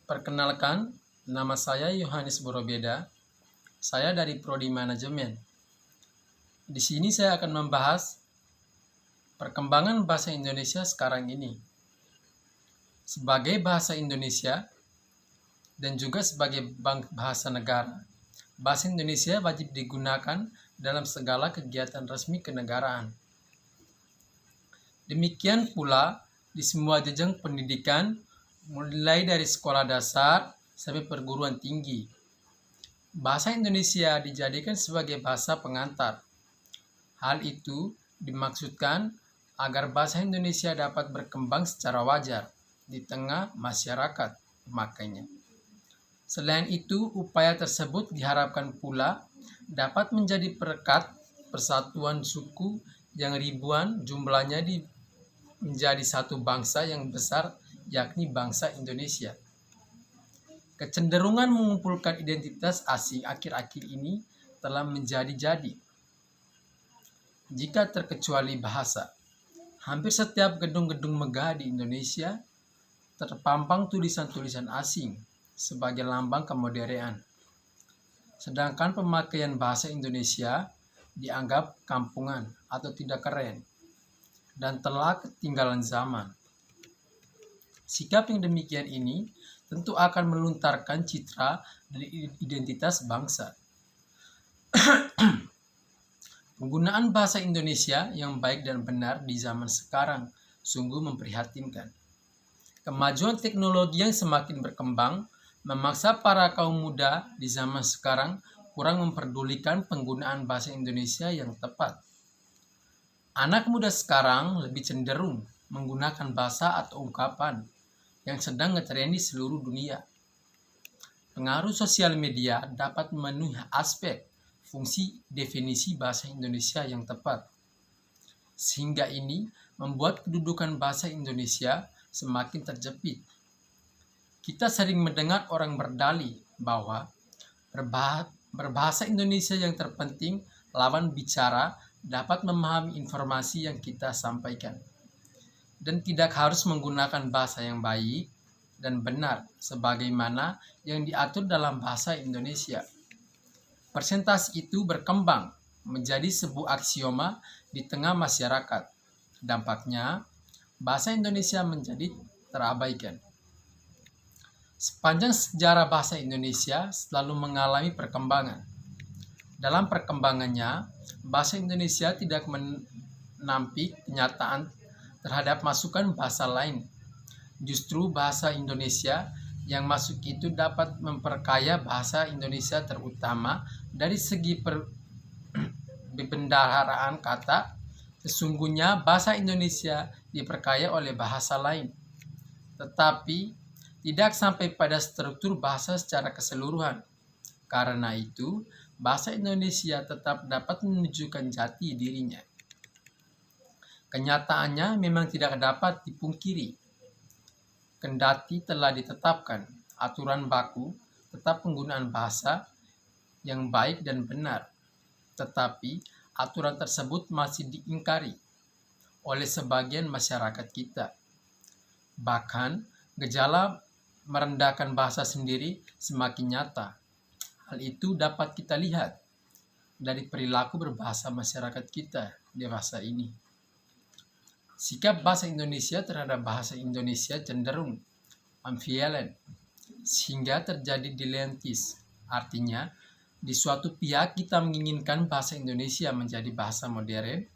Perkenalkan, nama saya Yohanes Borobeda. Saya dari Prodi Manajemen. Di sini saya akan membahas perkembangan bahasa Indonesia sekarang ini. Sebagai bahasa Indonesia dan juga sebagai bahasa negara, bahasa Indonesia wajib digunakan dalam segala kegiatan resmi kenegaraan. Demikian pula di semua jenjang pendidikan, mulai dari sekolah dasar sampai perguruan tinggi. Bahasa Indonesia dijadikan sebagai bahasa pengantar. Hal itu dimaksudkan agar bahasa Indonesia dapat berkembang secara wajar di tengah masyarakat pemakainya. Selain itu, upaya tersebut diharapkan pula dapat menjadi perekat persatuan suku yang ribuan jumlahnya menjadi satu bangsa yang besar, yakni bangsa Indonesia. Kecenderungan mengumpulkan identitas asing akhir-akhir ini telah menjadi-jadi. Jika terkecuali bahasa, hampir setiap gedung-gedung megah di Indonesia terpampang tulisan-tulisan asing sebagai lambang kemodernan. Sedangkan pemakaian bahasa Indonesia dianggap kampungan atau tidak keren dan telah ketinggalan zaman. Sikap yang demikian ini tentu akan meluntarkan citra dari identitas bangsa. Penggunaan bahasa Indonesia yang baik dan benar di zaman sekarang sungguh memprihatinkan. Kemajuan teknologi yang semakin berkembang memaksa para kaum muda di zaman sekarang kurang memperdulikan penggunaan bahasa Indonesia yang tepat. Anak muda sekarang lebih cenderung menggunakan bahasa atau ungkapan yang sedang ngetren di seluruh dunia. Pengaruh sosial media dapat memenuhi aspek fungsi definisi bahasa Indonesia yang tepat. Sehingga ini membuat kedudukan bahasa Indonesia semakin terjepit. Kita sering mendengar orang berdalih bahwa berbahasa Indonesia yang terpenting lawan bicara dapat memahami informasi yang kita sampaikan dan tidak harus menggunakan bahasa yang baik dan benar sebagaimana yang diatur dalam bahasa Indonesia. Persentase itu berkembang menjadi sebuah aksioma di tengah masyarakat. Dampaknya, bahasa Indonesia menjadi terabaikan. Sepanjang sejarah bahasa Indonesia selalu mengalami perkembangan. Dalam perkembangannya, bahasa Indonesia tidak menampik kenyataan terhadap masukan bahasa lain. Justru bahasa Indonesia yang masuk itu dapat memperkaya bahasa Indonesia terutama dari segi perbendaharaan kata. Sesungguhnya bahasa Indonesia diperkaya oleh bahasa lain, tetapi tidak sampai pada struktur bahasa secara keseluruhan. Karena itu, bahasa Indonesia tetap dapat menunjukkan jati dirinya. Kenyataannya memang tidak dapat dipungkiri. Kendati telah ditetapkan aturan baku tetap penggunaan bahasa yang baik dan benar, tetapi aturan tersebut masih diingkari oleh sebagian masyarakat kita. Bahkan gejala merendahkan bahasa sendiri semakin nyata. Hal itu dapat kita lihat dari perilaku berbahasa masyarakat kita di masa ini. Sikap bahasa Indonesia terhadap bahasa Indonesia cenderung ambivalent, sehingga terjadi dileantis. Artinya, di suatu pihak kita menginginkan bahasa Indonesia menjadi bahasa modern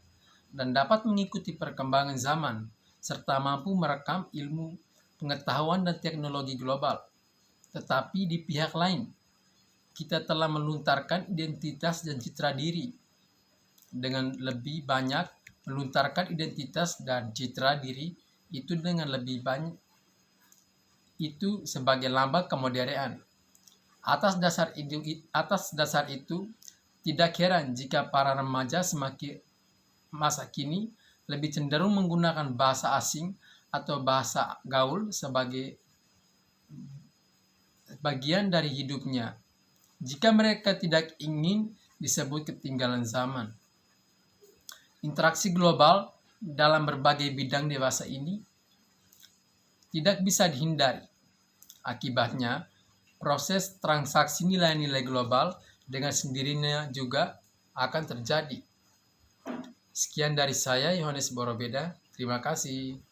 dan dapat mengikuti perkembangan zaman, serta mampu merekam ilmu, pengetahuan, dan teknologi global. Tetapi di pihak lain, kita telah meluntarkan identitas dan citra diri dengan lebih banyak meluntarkan identitas dan citra diri itu dengan lebih banyak itu sebagai lambang kemodernan. Atas dasar itu tidak heran jika para remaja semakin masa kini lebih cenderung menggunakan bahasa asing atau bahasa gaul sebagai bagian dari hidupnya jika mereka tidak ingin disebut ketinggalan zaman. Interaksi global dalam berbagai bidang dewasa ini tidak bisa dihindari. Akibatnya, proses transaksi nilai-nilai global dengan sendirinya juga akan terjadi. Sekian dari saya, Yohanes Borobeda. Terima kasih.